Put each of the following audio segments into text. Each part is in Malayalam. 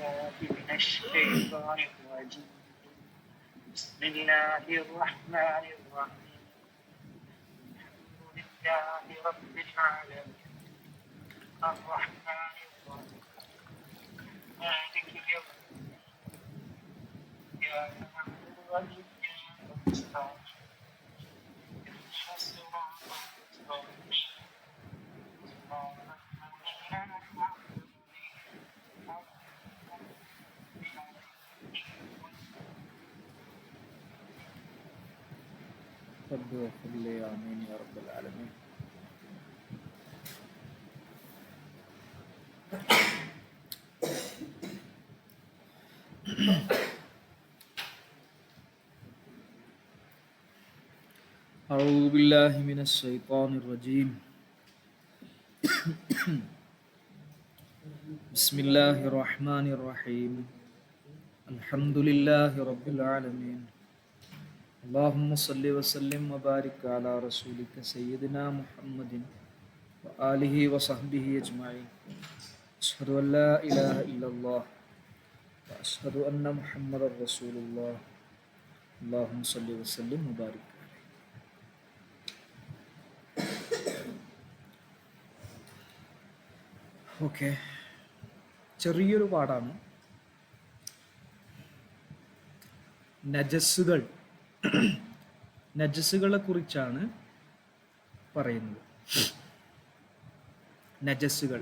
بالله من الشيطان الرجيم. بسم الله الرحمن الرحيم. الحمد لله رب العالمين الرحمن الرحيم مالك يوم الدين إياك نعبد وإياك نستعين اهدنا الصراط المستقيم صراط الذين أنعمت رب اغفر لي آمين يا رب العالمين. أعوذ بالله من الشيطان الرجيم. بسم الله الرحمن الرحيم. الحمد لله رب العالمين. اللهم صل وسلم وبارك على رسولك سيدنا محمد وآله وصحبه أجمعين. أشهد أن لا إله إلا الله وأشهد أن محمدا رسول الله. اللهم صل وسلم وبارك. ഓക്കെ, ചെറിയൊരു പാടാണ്. നജസ്സുകളെ കുറിച്ചാണ് പറയുന്നത്. നജസ്സുകൾ,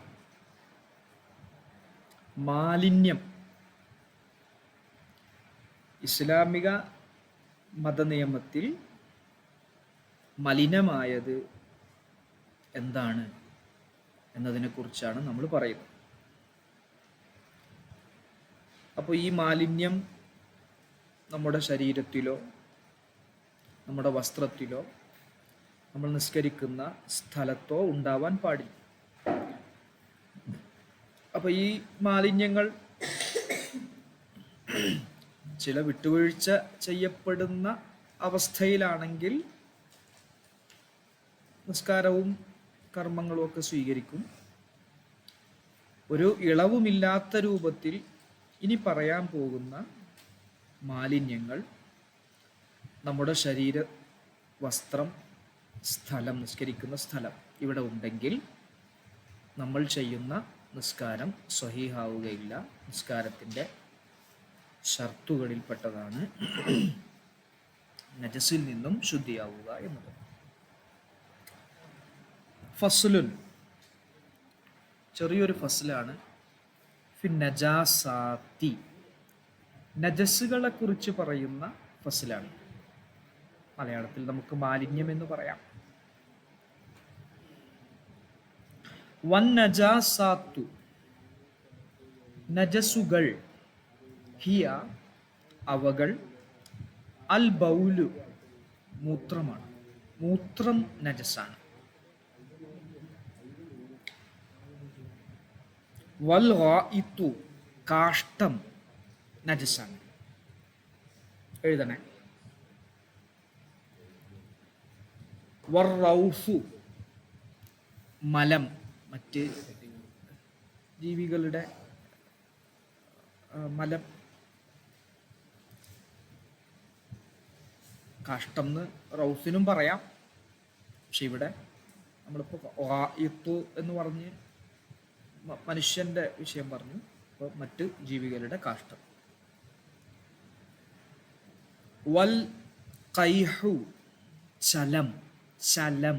മാലിന്യം. ഇസ്ലാമിക മതനിയമത്തിൽ മലിനമായത് എന്താണ് എന്നതിനെക്കുറിച്ചാണ് നമ്മൾ പറയുന്നത്. അപ്പോൾ ഈ മാലിന്യം നമ്മുടെ ശരീരത്തിലോ നമ്മുടെ വസ്ത്രത്തിലോ നമ്മൾ നിസ്കരിക്കുന്ന സ്ഥലത്തോ ഉണ്ടാവാൻ പാടില്ല. അപ്പോൾ ഈ മാലിന്യങ്ങൾ ചില വിട്ടുവീഴ്ച ചെയ്യപ്പെടുന്ന അവസ്ഥയിലാണെങ്കിൽ നിസ്കാരവും കർമ്മങ്ങളും ഒക്കെ സ്വീകരിക്കും. ഒരു ഇളവുമില്ലാത്ത രൂപത്തിൽ ഇനി പറയാൻ പോകുന്ന മാലിന്യങ്ങൾ നമ്മുടെ ശരീര, വസ്ത്രം, സ്ഥലം, നിസ്കരിക്കുന്ന സ്ഥലം ഇവിടെ ഉണ്ടെങ്കിൽ നമ്മൾ ചെയ്യുന്ന നിസ്കാരം സ്വഹീഹാവുകയില്ല. നിസ്കാരത്തിൻ്റെ ഷർത്തുകളിൽപ്പെട്ടതാണ് നജസിൽ നിന്നും ശുദ്ധിയാവുക എന്നത്. ഫസ്ലുൻ, ചെറിയൊരു ഫസ്ലാണ്. ഫി നജാസാത്തി, നജസ്സുകളെ കുറിച്ച് പറയുന്ന ഫസ്ലാണ്. മലയാളത്തിൽ നമുക്ക് മാലിന്യം എന്ന് പറയാം. വൻ നജാസാത്തു, നജസുകൾ, ഹിയ അവകൾ, അൽ ബൗലു മൂത്രമാണ്. മൂത്രം നജസാണ്. വൽ ഗായിത്തു കാഷ്ടം നജസാണ്. എഴുതണേ. വർ റൗഫു മലം, മറ്റ് ജീവികളുടെ മലം. കാഷ്ടം എന്ന് റൗഫിനും പറയാം. പക്ഷെ ഇവിടെ നമ്മളിപ്പോൾ ഗായിത്തു എന്ന് പറഞ്ഞ് മനുഷ്യന്റെ വിഷയം പറഞ്ഞു. അപ്പോൾ മറ്റ് ജീവികളുടെ കാഷ്ടം. വൽ ഖൈഹു ചലം, ചലം.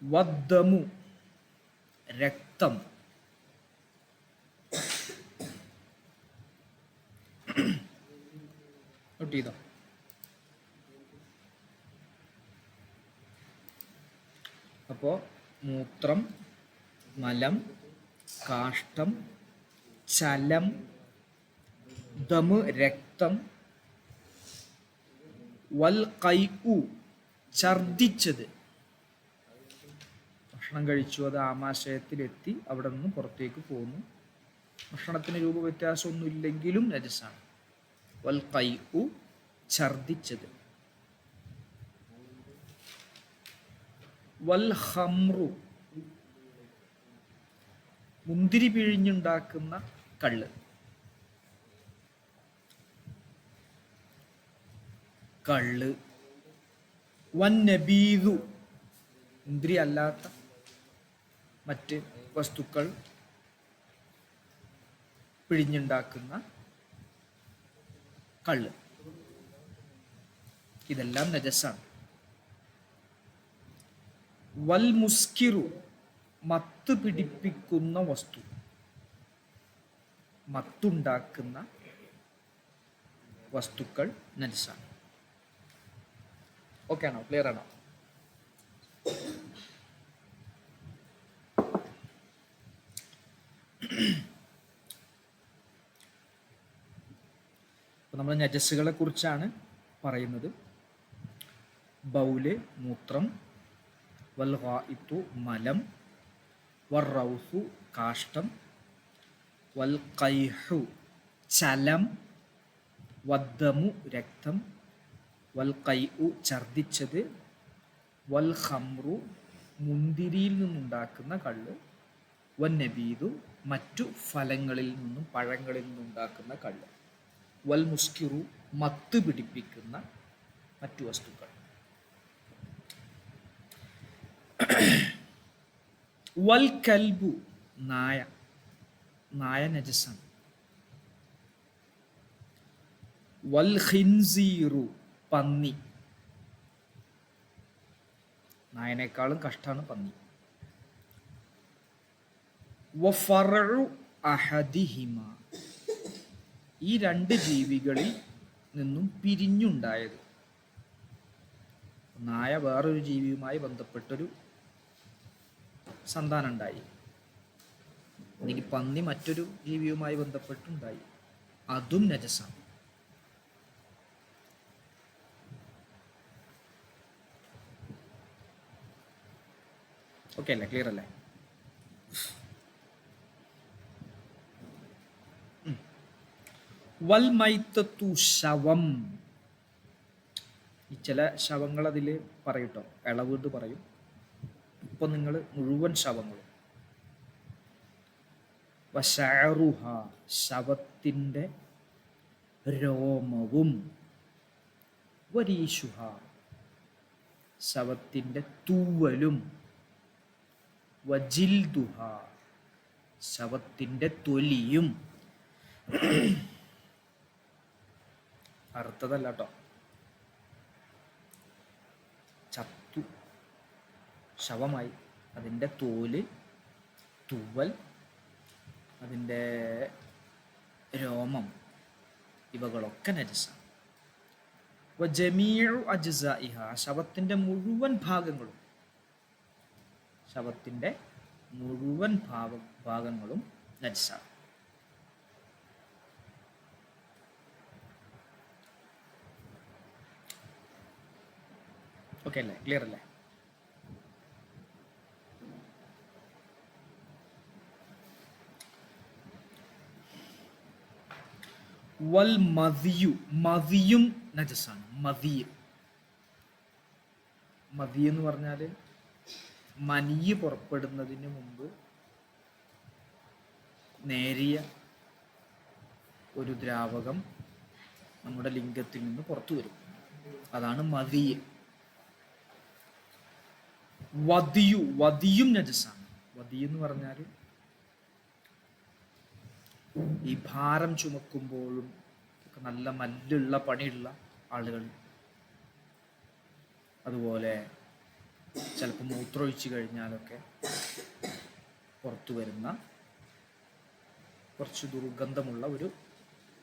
വദ്ദമു രക്തം. നോട്ട്. അപ്പോൾ മൂത്രം, മലം, കാഷ്ടം, ചലം, ദമ് രക്തം, വൽ ഖൈഉ ഛർദിച്ചത്. ഭക്ഷണം കഴിച്ചു, അത് ആമാശയത്തിലെത്തി, അവിടെ നിന്ന് പുറത്തേക്ക് പോകുന്നു. ഭക്ഷണത്തിന് രൂപവ്യത്യാസമൊന്നും ഇല്ലെങ്കിലും നജസാണ്. വൽ ഖൈഉ ഛർദിച്ചത്. വൽ ഖംറു മുന്തിരി പിഴിഞ്ഞുണ്ടാക്കുന്ന കള്ള്, കള്ള്. വന്നബീദു, മുന്തിരി അല്ലാത്ത മറ്റ് വസ്തുക്കൾ പിഴിഞ്ഞുണ്ടാക്കുന്ന കള്ള്, ഇതെല്ലാം നജസാണ്. വൽ മുസ്കിറു, മത്ത് പിടിപ്പിക്കുന്ന വസ്തു, മത്തുണ്ടാക്കുന്ന വസ്തുക്കൾ നജസാണ്. ഓക്കെ ആണോ? ക്ലിയർ ആണോ? നമ്മൾ നജസ്സുകളെ കുറിച്ചാണ് പറയുന്നത്. ബൗല് മൂത്രം, വൽ ഗായിത്തു മലം, വർ റൗസു കാഷ്ടം, വൽ ഖൈഹു ചലം, വദ്ദമു രക്തം, വൽ ഖൈഉ ഛർദിച്ചത്, വൽ ഖംറു മുന്തിരിയിൽ നിന്നുണ്ടാക്കുന്ന കള്ള്, വൻ നബീദു മറ്റു ഫലങ്ങളിൽ നിന്നും പഴങ്ങളിൽ നിന്നുണ്ടാക്കുന്ന കള്ള്, വൽ മുസ്കിറു മത്ത് പിടിപ്പിക്കുന്ന മറ്റു വസ്തുക്കൾ. വൽ കൽബു നായ, നായ നജസാണ്. വൽ ഖിൻസീറു പന്നി, നായനേക്കാളും കഷ്ടാണ് പന്നി. വഫറഉ അഹദിഹിമ, ഈ രണ്ട് ജീവികളിൽ നിന്നും പിരിഞ്ഞുണ്ടായത്. നായ വേറൊരു ജീവിയുമായി ബന്ധപ്പെട്ടൊരു സന്താനം ഉണ്ടായി, അല്ലെങ്കിൽ പന്നി മറ്റൊരു ജീവിയുമായി ബന്ധപ്പെട്ടുണ്ടായി, അതും നജസാണ്. ഓക്കെ അല്ലേ? ക്ലിയർ അല്ലേ? വൽ മൈത്തത്തു ശവം, ഈ ചില ശവങ്ങൾ അതിൽ പറയൂട്ടോ, ഇളവിട്ട് പറയും. ഇപ്പൊ നിങ്ങൾ മുഴുവൻ ശവങ്ങളും. വശഅറുഹ, ശവത്തിൻ്റെ രോമവും, വരീശുഹ, ശവത്തിൻ്റെ തൂവലും, വജിൽദുഹ, ശവത്തിൻ്റെ തൊലിയും. അർത്ഥതല്ല കേട്ടോ, ചത്തു ശവമായി, അതിൻ്റെ തോല്, തൂവൽ, അതിൻ്റെ രോമം, ഇവകളൊക്കെ നജസാണ്. വജമീഉ അജ്സാഇഹ, ശവത്തിൻ്റെ മുഴുവൻ ഭാഗങ്ങളും, ശവത്തിൻ്റെ മുഴുവൻ ഭാഗങ്ങളും നജസാണ്. ഓക്കെ അല്ലേ? ക്ലിയർ അല്ലേ? വൽ മദിയു, മദിയും നജസാണ്. മദിയ, മദി എന്ന് പറഞ്ഞാൽ മനിയ് പുറപ്പെടുന്നതിന് മുമ്പ് നേരിയ ഒരു ദ്രാവകം നമ്മുടെ ലിംഗത്തിൽ നിന്ന് പുറത്തു വരും, അതാണ് മദി. വദിയു, വദിയും നജസാണ്. വദി എന്ന് പറഞ്ഞാൽ ഈ ഭാരം ചുമക്കുമ്പോഴും ഒക്കെ നല്ല മല്ലുള്ള പണിയുള്ള ആളുകൾ, അതുപോലെ ചിലപ്പോൾ മൂത്രമൊഴിച്ച് കഴിഞ്ഞാലൊക്കെ പുറത്തു വരുന്ന കുറച്ച് ദുർഗന്ധമുള്ള ഒരു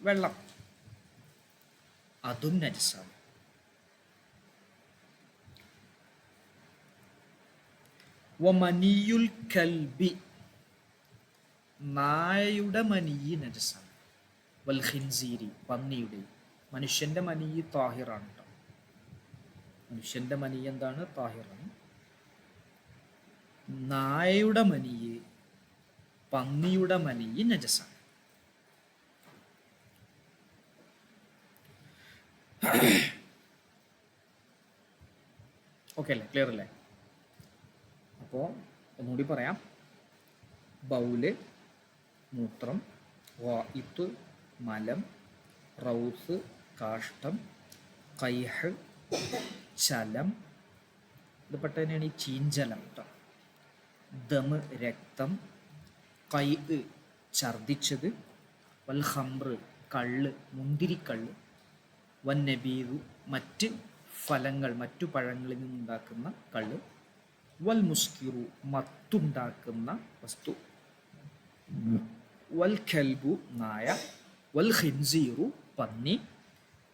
വെള്ളം, അതും നജസാണ്. വമനിയുൽ കൽബി, നായയുടെ മനിയ് നജസാണ്. വൽ ഖിൻസീരി, പന്നിയുടെ. മനുഷ്യന്റെ മനിയ് താഹിറാണ് കേട്ടോ, മനുഷ്യന്റെ മനിയ് എന്താണ്? താഹിറാണ്. നായയുടെ മനിയ്, പന്നിയുടെ മനിയ് നജസാണ്. ഓക്കെ അല്ലേ? ക്ലിയർ അല്ലേ? അപ്പോൾ ഒന്നുകൂടി പറയാം. ബൗല്, മൂത്രം, വായിത്ത് മലം, റൗസ് കാഷ്ടം, കൈഹ് ചലം, ഇത് പെട്ട തന്നെയാണ് ഈ ചീഞ്ചലം കേട്ടോ. ദമ് രക്തം, കൈ ഛർദിച്ചത്, വൽ ഹംറ് കള്ള് മുന്തിരിക്കള്ള്, വൻ നബീദു മറ്റ് ഫലങ്ങൾ മറ്റു പഴങ്ങളിൽ നിന്നുണ്ടാക്കുന്ന കള്ള്, വൽ മുസ്കിറു മത്തുണ്ടാക്കുന്ന വസ്തു, വൽ ഖൽബു നായ, വൽ ഖിൻസീറു പന്നി,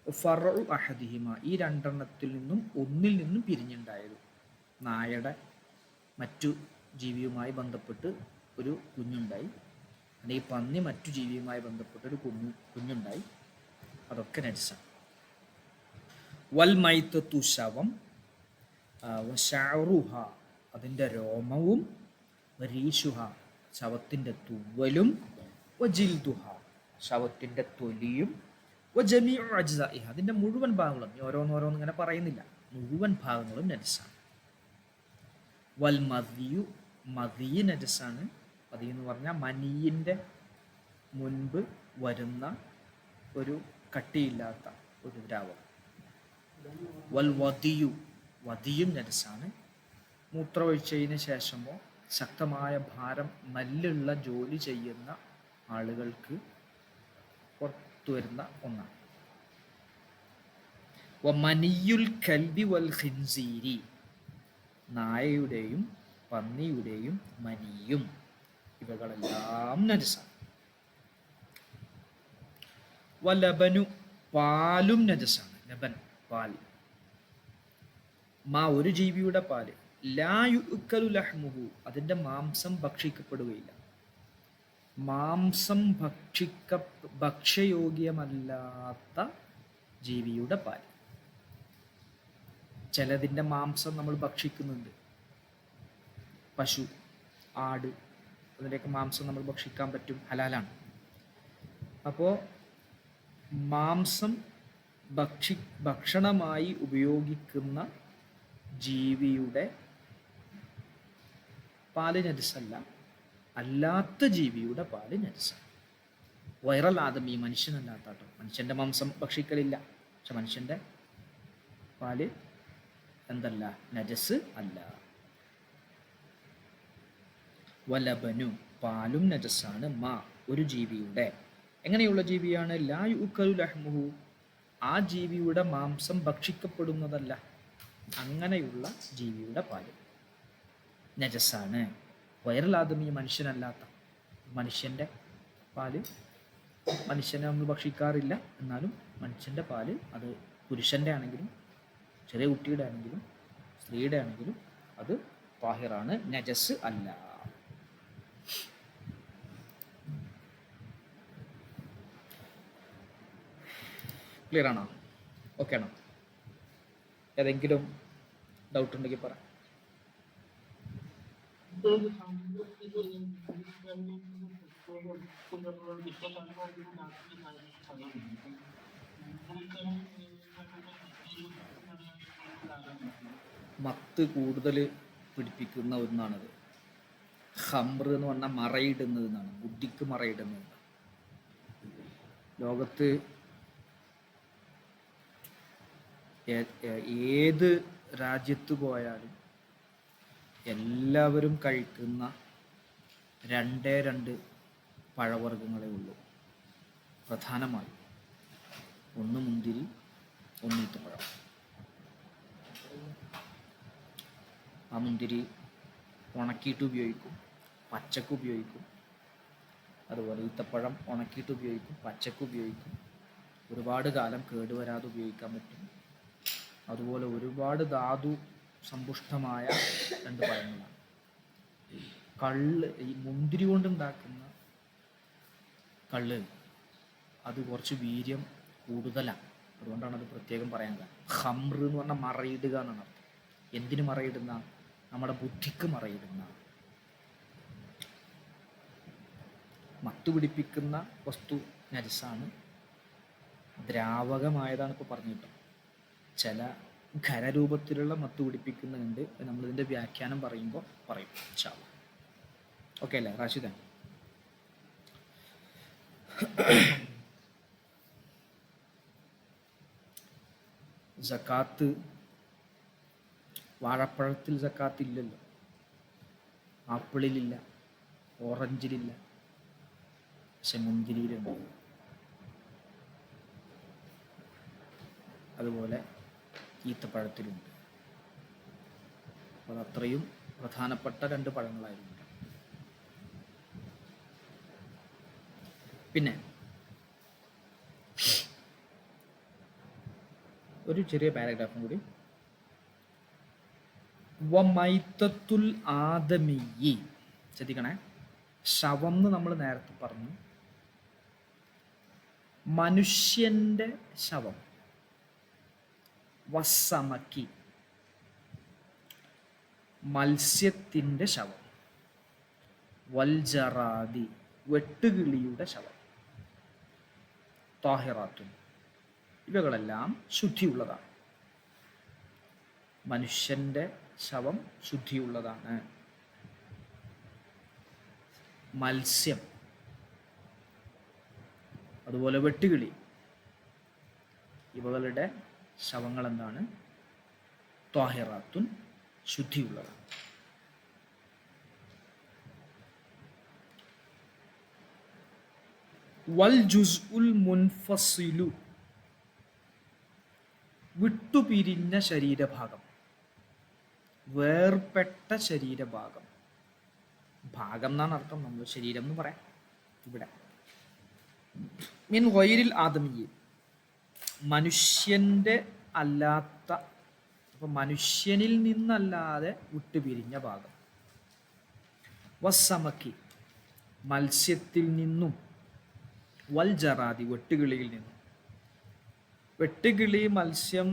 ഫറു അഹദിഹിമ ഈ രണ്ടെണ്ണത്തിൽ നിന്നും ഒന്നിൽ നിന്നും പിരിഞ്ഞുണ്ടായത്. നായയുടെ മറ്റു ജീവിയുമായി ബന്ധപ്പെട്ട് ഒരു കുഞ്ഞുണ്ടായി, അല്ലെങ്കിൽ പന്നി മറ്റു ജീവിയുമായി ബന്ധപ്പെട്ട് ഒരു കുഞ്ഞുണ്ടായി, അതൊക്കെ നജസാണ്. വൽ മൈത്തത്തു ശവം, വശഅറുഹ അതിൻ്റെ രോമവും, വരീഷുഹ ശവത്തിൻ്റെ തുവലും, വജിൽദുഹ ശവത്തിൻ്റെ തൊലിയും, വജമീഉ അജ്സാഇഹ അതിൻ്റെ മുഴുവൻ ഭാഗങ്ങളും, ഓരോന്നോരോന്ന് ഇങ്ങനെ പറയുന്നില്ല, മുഴുവൻ ഭാഗങ്ങളും നജസാണ്. വൽ മദിയു മദി നജസാണ്. മദി എന്ന് പറഞ്ഞാൽ മനീയിൻ്റെ മുൻപ് വരുന്ന ഒരു കട്ടിയില്ലാത്ത ഒരു ദ്രാവകം. വൽ വദിയു വദിയും നജസാണ്. മൂത്രമൊഴിച്ചതിന് ശേഷമോ ശക്തമായ ഭാരം നല്ലുള്ള ജോലി ചെയ്യുന്ന ആളുകൾക്ക് പുറത്തു വരുന്ന ഒന്നാണ്. വമനിയുൽ കൽബി വൽ ഖിൻസീരി നായയുടെയും പന്നിയുടെയും മനിയും ഇവകളെല്ലാം നജസാണ്. വലബനു പാലും നജസാണ്. ലബൻ പാൽ. മാ ഒരു ജീവിയുടെ പാല്. ലാ യുഅ്കലു ലഹ്മുഹു അതിൻ്റെ മാംസം ഭക്ഷിക്കപ്പെടുകയില്ല. മാംസം ഭക്ഷ്യയോഗ്യമല്ലാത്ത ജീവിയുടെ പാൽ. ചിലതിൻ്റെ മാംസം നമ്മൾ ഭക്ഷിക്കുന്നുണ്ട്. പശു, ആട്, അതിൻ്റെയൊക്കെ മാംസം നമ്മൾ ഭക്ഷിക്കാൻ പറ്റും, ഹലാലാണ്. അപ്പോൾ മാംസം ഭക്ഷണമായി ഉപയോഗിക്കുന്ന ജീവിയുടെ പാല് നജസല്ല, അല്ലാത്ത ജീവിയുടെ പാല് നജസാണ്. വൈറൽ ആദമി മനുഷ്യനല്ലാത്ത കേട്ടോ, മനുഷ്യൻ്റെ മാംസം ഭക്ഷിക്കലില്ല, പക്ഷെ മനുഷ്യൻ്റെ പാല് എന്തല്ല, നജസ് അല്ല. വലബനു പാലും നജസാണ്. മാ ഒരു ജീവിയുടെ. എങ്ങനെയുള്ള ജീവിയാണ്? ലാ യുഅ്കലു ലഹ്മുഹു ആ ജീവിയുടെ മാംസം ഭക്ഷിക്കപ്പെടുന്നതല്ല, അങ്ങനെയുള്ള ജീവിയുടെ പാല് നജസാണ്. വൈറലാദമി മനുഷ്യനല്ലാത്ത, മനുഷ്യൻ്റെ പാല് മനുഷ്യനെ നമ്മൾ ഭക്ഷിക്കാറില്ല, എന്നാലും മനുഷ്യൻ്റെ പാല് അത് പുരുഷൻ്റെ ആണെങ്കിലും ചെറിയ കുട്ടിയുടെ ആണെങ്കിലും സ്ത്രീയുടെ ആണെങ്കിലും അത് താഹിറാണ്, നജസ് അല്ല. ക്ലിയർ ആണോ? ഓക്കെ ആണോ? ഏതെങ്കിലും ഡൗട്ട് ഉണ്ടെങ്കിൽ പറ. മത്ത് കൂടുതൽ പിടിപ്പിക്കുന്ന ഒന്നാണത്. ഹംറ് എന്ന് പറഞ്ഞാൽ മറയിടുന്നത് എന്നാണ്, ബുദ്ധിക്ക് മറയിടുന്നത്. ലോകത്ത് ഏത് രാജ്യത്ത് പോയാലും എല്ലാവരും കഴിക്കുന്ന രണ്ട് പഴവർഗ്ഗങ്ങളേ ഉള്ളൂ പ്രധാനമായും. ഒന്ന് മുന്തിരി, ഒന്ന് ഈത്തപ്പഴം. ആ മുന്തിരി ഉണക്കിയിട്ട് ഉപയോഗിക്കും, പച്ചക്ക് ഉപയോഗിക്കും. അതുപോലെ ഈത്തപ്പഴം ഉണക്കിയിട്ട് ഉപയോഗിക്കും, പച്ചക്ക് ഉപയോഗിക്കും. ഒരുപാട് കാലം കേടുവരാതെ ഉപയോഗിക്കാൻ പറ്റും. അതുപോലെ ഒരുപാട് ധാതു സമ്പുഷ്ടമായ രണ്ട് പഴങ്ങളാണ്. കള്ള്, ഈ മുന്തിരി കൊണ്ടുണ്ടാക്കുന്ന കള്ള് അത് കുറച്ച് വീര്യം കൂടുതലാണ്. അതുകൊണ്ടാണ് അത് പ്രത്യേകം പറയാൻ കാരണം. ഹംറ് എന്ന് പറഞ്ഞാൽ മറയിടുക എന്നാണ് അർത്ഥം. എന്തിനു മറയിടുന്ന? നമ്മുടെ ബുദ്ധിക്ക് മറയിടുന്ന. മത്ത് പിടിപ്പിക്കുന്ന വസ്തു നജസാണ്. ദ്രാവകമായതാണ് ഇപ്പോൾ പറഞ്ഞിട്ടോ. ചില ഖരരൂപത്തിലുള്ള മത്ത് പിടിപ്പിക്കുന്നുണ്ട്, നമ്മളിതിൻ്റെ വ്യാഖ്യാനം പറയുമ്പോൾ പറയും. ഇൻഷാ അല്ലാഹ്. ഓക്കെ അല്ലേ റാഷിദ? സക്കാത്ത്, വാഴപ്പഴത്തിൽ സക്കാത്ത് ഇല്ലല്ലോ, ആപ്പിളിലില്ല, ഓറഞ്ചിലില്ല, പക്ഷെ മുന്തിരിയിലുണ്ട്. അതുപോലെ ഈത്തപ്പഴത്തിലുണ്ട്. അപ്പോൾ അത്രയും പ്രധാനപ്പെട്ട 2 പഴങ്ങളായിരുന്നു. പിന്നെ ഒരു ചെറിയ പാരഗ്രാഫും കൂടി. വമൈത്തത്തുൽ ആദമിയി, ശ്രദ്ധിക്കണേ, ശവം എന്ന് നമ്മൾ നേരത്തെ പറഞ്ഞു. മനുഷ്യന്റെ ശവം. വസ്സമക്കി, മത്സ്യത്തിൻ്റെ ശവം. വൽജറാദി, വെട്ടുകിളിയുടെ ശവം. താഹിറാത്തുൻ, ഇവകളെല്ലാം ശുദ്ധിയുള്ളതാണ്. മനുഷ്യന്റെ ശവം ശുദ്ധിയുള്ളതാണ്. മത്സ്യം, അതുപോലെ വെട്ടുകിളി, ഇവകളുടെ ശവങ്ങൾ എന്താണ്? ത്വാഹിറാത്തുൻ, ശുദ്ധിയുള്ളതാണ്. വൽ ജുസ്ഉൽ മുൻഫസിലു, വിട്ടുപിരിഞ്ഞ ശരീരഭാഗം, വേർപെട്ട ശരീരഭാഗം. ഭാഗം എന്നാണ് അർത്ഥം, നമ്മൾ ശരീരം എന്ന് പറയാം ഇവിടെ. മിൻ ഗൈരിൽ ആദമിയിൽ, മനുഷ്യന്റെ അല്ലാത്ത, അപ്പൊ മനുഷ്യനിൽ നിന്നല്ലാതെ വിട്ടുപിരിഞ്ഞ ഭാഗം. വസ്സമക്കി, മത്സ്യത്തിൽ നിന്നും. വൽ ജറാദി, വെട്ടുകിളിയിൽ നിന്നും. വെട്ടുകിളി, മത്സ്യം,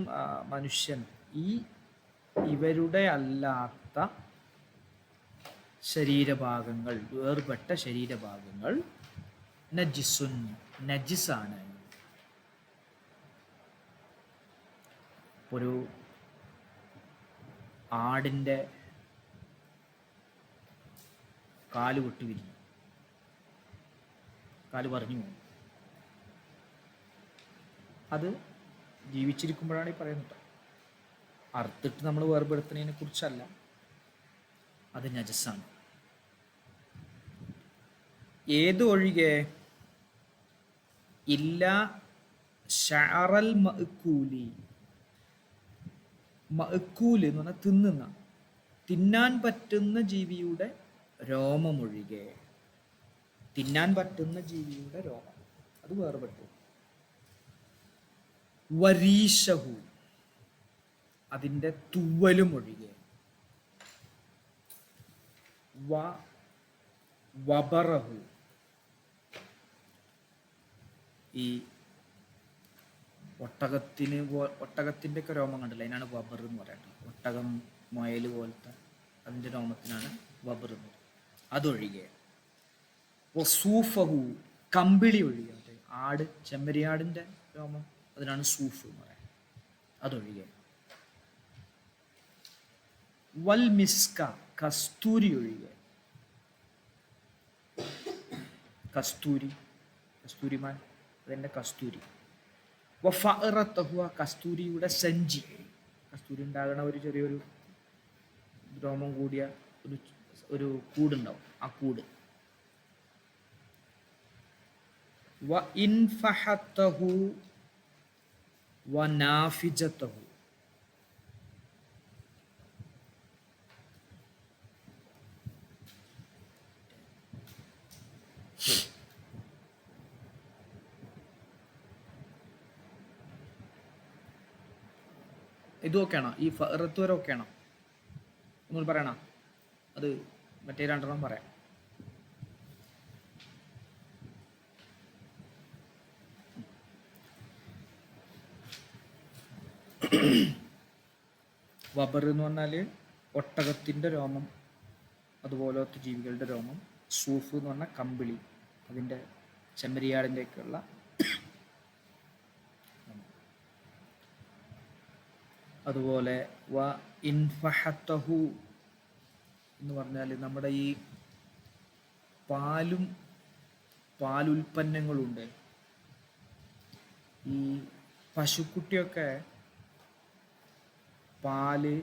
മനുഷ്യൻ, ഇവരുടെ അല്ലാത്ത ശരീരഭാഗങ്ങൾ, വേർപെട്ട ശരീരഭാഗങ്ങൾ നജിസുൻ, നജിസാണ്. ഒരു ആടിൻ്റെ കാല് വിട്ടുപിരിഞ്ഞു, കാല് പറഞ്ഞു പോകും. അത് ജീവിച്ചിരിക്കുമ്പോഴാണ് ഈ പറയുന്നത്. അറുത്തിട്ട് നമ്മൾ വേർപെടുത്തുന്നതിനെ കുറിച്ചല്ല, അത് നജസാണ്. ഏത് ഒഴികെ? ഇല്ല ഷഅറൽ മഅ്കൂലി, മഅ്കൂൽ എന്ന് പറഞ്ഞാൽ തിന്നുന്ന, തിന്നാൻ പറ്റുന്ന ജീവിയുടെ രോമമൊഴികെ. തിന്നാൻ പറ്റുന്ന ജീവിയുടെ രോമം, അത് വേർപെട്ടു. വരീശഹു, അതിൻ്റെ തുവലും ഒഴികെ. വബറഹു, ഈ ഒട്ടകത്തിൻ്റെ ഒക്കെ രോമം കണ്ടില്ല, അതിനാണ് വബർ എന്ന് പറയുന്നത്. ഒട്ടകം, മുയൽ പോലത്തെ അതിൻ്റെ രോമത്തിനാണ് വബർ എന്ന് പറയുന്നത്. അതൊഴികെ. സൂഫഹു, കമ്പിളി ഒഴികെ. ആട്, ചെമ്മരിയാടിൻ്റെ രോമം, അതിനാണ് സൂഫ് എന്ന് പറയുന്നത്. അതൊഴികെ. വൽ മിസ്ക, കസ്തൂരി ഒഴികെ. കസ്തൂരി, കസ്തൂരിമാൻ, അതിൻ്റെ കസ്തൂരി. വഫഅറത്തഹു, കസ്തൂരിയുടെ സഞ്ചി, കസ്തൂരി ഉണ്ടാകണ ഒരു ചെറിയൊരു രോമം കൂടിയ ഒരു കൂടുണ്ടാവും, ആ കൂട്. വ ഇൻഫഹത്തഹു വനാഫിജത്തഹു, ഇതൊക്കെയാണോ? ഈ ഫഅറത്ത് വരെ ഒക്കെയാണോ? ഒന്നുകൂടി പറയണ, അത് മറ്റേ 2 പറയാം. വബർ എന്ന് പറഞ്ഞാൽ ഒട്ടകത്തിൻ്റെ രോമം, അതുപോലത്തെ ജീവികളുടെ രോമം. സൂഫ് എന്ന് പറഞ്ഞാൽ കമ്പിളി, അതിൻ്റെ ചെമ്മരിയാടിൻ്റെയൊക്കെയുള്ള. അതുപോലെ വ ഇൻഫഹത്തഹു എന്ന് പറഞ്ഞാൽ നമ്മുടെ ഈ പാലും പാലുൽപ്പന്നങ്ങളുണ്ട്. ഈ പശുക്കുട്ടിയൊക്കെ പാല്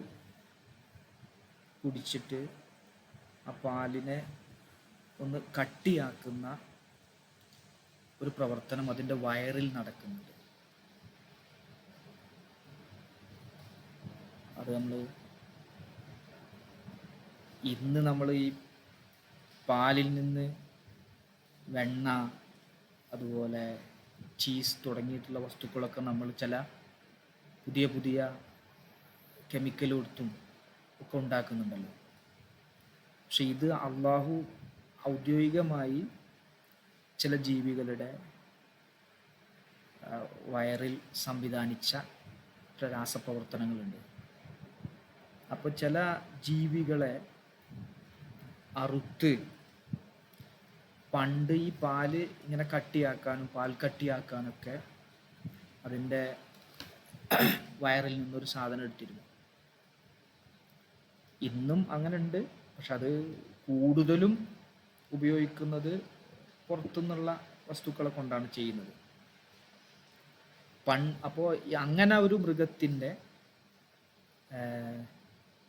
കുടിച്ചിട്ട് ആ പാലിനെ ഒന്ന് കട്ടിയാക്കുന്ന ഒരു പ്രവർത്തനം അതിൻ്റെ വയറിൽ നടക്കുന്നുണ്ട്. അത് നമ്മൾ ഈ പാലിൽ നിന്ന് വെണ്ണ, അതുപോലെ ചീസ് തുടങ്ങിയിട്ടുള്ള വസ്തുക്കളൊക്കെ നമ്മൾ ചില പുതിയ പുതിയ കെമിക്കൽ കൊടുത്തും ഒക്കെ ഉണ്ടാക്കുന്നുണ്ടല്ലോ. പക്ഷെ ഇത് അള്ളാഹു ഔദ്യോഗികമായി ചില ജീവികളുടെ വയറിൽ സംവിധാനിച്ച രാസപ്രവർത്തനങ്ങളുണ്ട്. അപ്പോൾ ചില ജീവികളെ അറുത്ത് പണ്ട് ഈ പാല് ഇങ്ങനെ കട്ടിയാക്കാനും പാൽ കട്ടിയാക്കാനൊക്കെ അതിൻ്റെ വയറിൽ നിന്നൊരു സാധനം എടുത്തിരുന്നു. ഇന്നും അങ്ങനെ ഉണ്ട്, പക്ഷെ അത് കൂടുതലും ഉപയോഗിക്കുന്നത് പുറത്തുനിന്നുള്ള വസ്തുക്കളെ കൊണ്ടാണ് ചെയ്യുന്നത്. അപ്പോൾ അങ്ങനെ ഒരു മൃഗത്തിൻ്റെ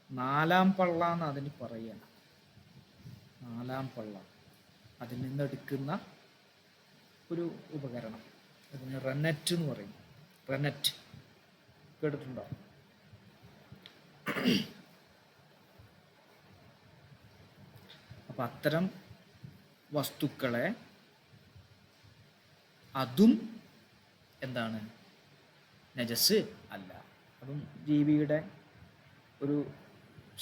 4-ാം പള്ള എന്ന് അതിന് പറയുക. 4-ാം പള്ള അതിൽ നിന്നെടുക്കുന്ന ഒരു ഉപകരണം, അതിന് റെനറ്റ് എന്ന് പറയും. റെനറ്റ് കേട്ടിട്ടുണ്ടോ? അപ്പം അത്തരം വസ്തുക്കളെ അതും എന്താണ്, നജസ് അല്ല. അതും ജീവിയുടെ ഒരു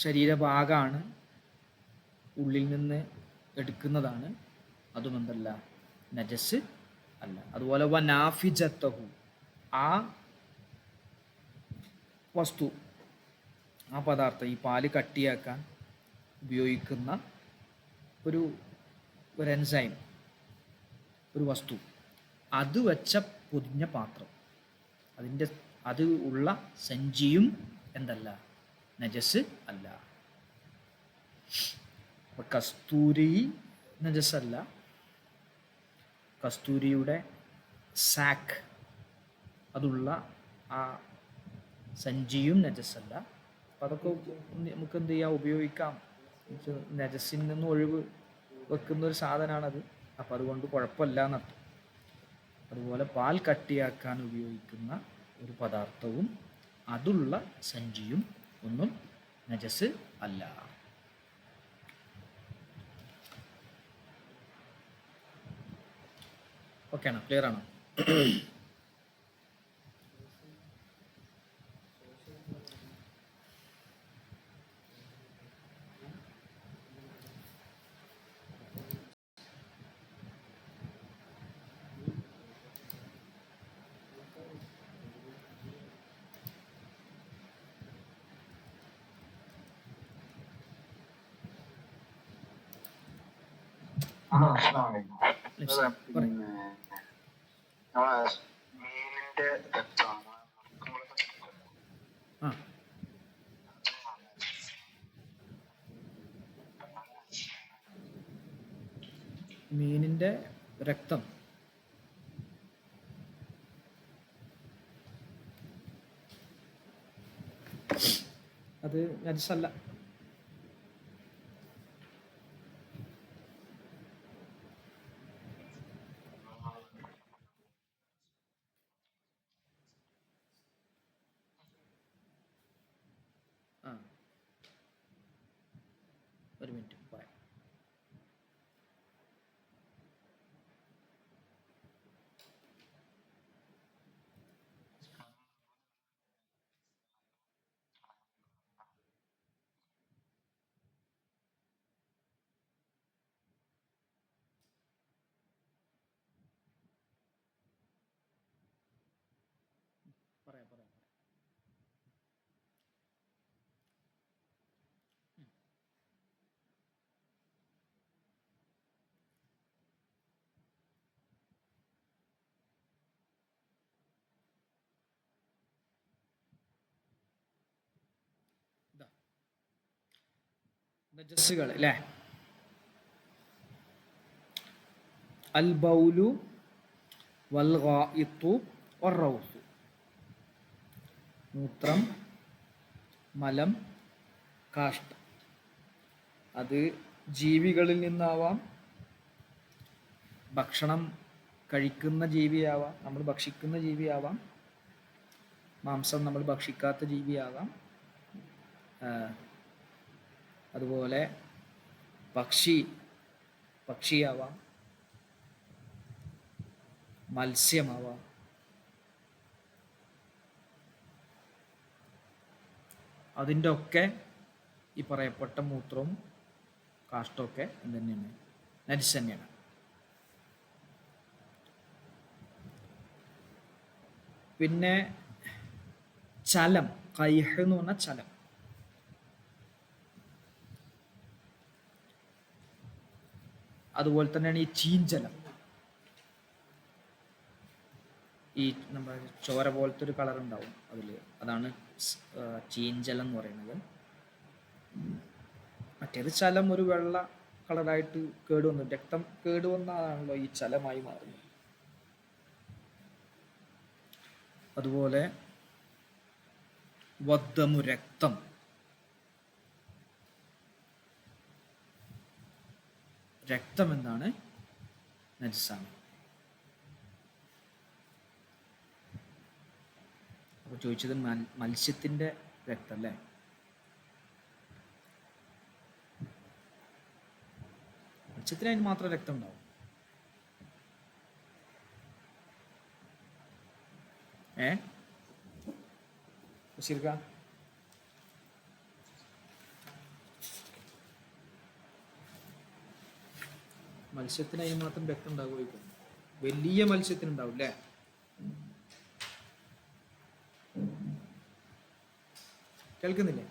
ശരീരഭാഗമാണ്, ഉള്ളിൽ നിന്ന് എടുക്കുന്നതാണ്. അതും എന്തല്ല, നജസ് അല്ല. അതുപോലെ വനാഫിജത്തഹു, ആ വസ്തു, ആ പദാർത്ഥം, ഈ പാല് കട്ടിയാക്കാൻ ഉപയോഗിക്കുന്ന ഒരു എൻസൈം, ഒരു വസ്തു, അത് വെച്ച പൊതിഞ്ഞ പാത്രം, അത് ഉള്ള സഞ്ചിയും എന്തല്ല, നജസ് അല്ല. അപ്പം കസ്തൂരി നജസ്സല്ല, കസ്തൂരിയുടെ സാക്ക്, അതുള്ള ആ സഞ്ചിയും നജസ്സല്ല. അപ്പം അതൊക്കെ നമുക്ക് എന്ത് ചെയ്യാം, ഉപയോഗിക്കാം. നജസ്സിൽ നിന്ന് ഒഴിവ് വെക്കുന്ന ഒരു സാധനമാണത്. അപ്പം അതുകൊണ്ട് കുഴപ്പമില്ല എന്നർത്ഥം. അതുപോലെ പാൽ കട്ടിയാക്കാൻ ഉപയോഗിക്കുന്ന ഒരു പദാർത്ഥവും അതുള്ള സഞ്ചിയും ഒന്നും നജസ് അല്ല. ഓക്കെ ആണോ? ക്ലിയർ ആണോ? മീനിന്റെ രക്തമാണ് മീനിന്റെ രക്തം അത് നജസല്ല. ഒരു മിനിറ്റ് പറയാം. നജസ്സുകൾ അല്ലേ? അൽ ബൗലു വൽ ഗായിത്തു വറൗസു. മൂത്രം, മലം, കാഷ്ടം. അത് ജീവികളിൽ നിന്നാവാം, ഭക്ഷണം കഴിക്കുന്ന ജീവിയാവാം, നമ്മൾ ഭക്ഷിക്കുന്ന ജീവിയാവാം, മാംസം നമ്മൾ ഭക്ഷിക്കാത്ത ജീവിയാവാം, അതുപോലെ പക്ഷിയാവാം, മത്സ്യമാവാം. അതിൻ്റെ ഒക്കെ ഈ പറയപ്പെട്ട മൂത്രവും കാഷ്ടമൊക്കെ എന്ത് തന്നെയാണ്? നജസ് തന്നെയാണ്. പിന്നെ ചലം, കൈഹ് എന്ന് പറഞ്ഞാൽ ചലം. അതുപോലെ തന്നെയാണ് ഈ ചീഞ്ചലം. ഈ നമ്മുടെ ചോര പോലത്തെ ഒരു കളർ ഉണ്ടാവും അതിൽ, അതാണ് ചീഞ്ചലം എന്ന് പറയുന്നത്. മറ്റേത് ചലം ഒരു വെള്ള കളറായിട്ട് കേടുവന്നു, രക്തം കേടുവന്നതാണല്ലോ ഈ ചലമായി മാറുന്നത്. അതുപോലെ വദ്ദമു, രക്തം. രക്തം എന്താണ്? നജസാണ്. അപ്പോൾ ചോദിച്ചത് മത്സ്യത്തിൻ്റെ രക്തം അല്ലേ? മത്സ്യത്തിന് അതിന് മാത്രം രക്തം ഉണ്ടാവും. ബഷീർക്ക, മത്സ്യത്തിന് അതിന് മാത്രം രക്തം ഉണ്ടാകുമായിരിക്കും. വലിയ മത്സ്യത്തിന് ഉണ്ടാവും അല്ലേ? കേൾക്കുന്നില്ലേ?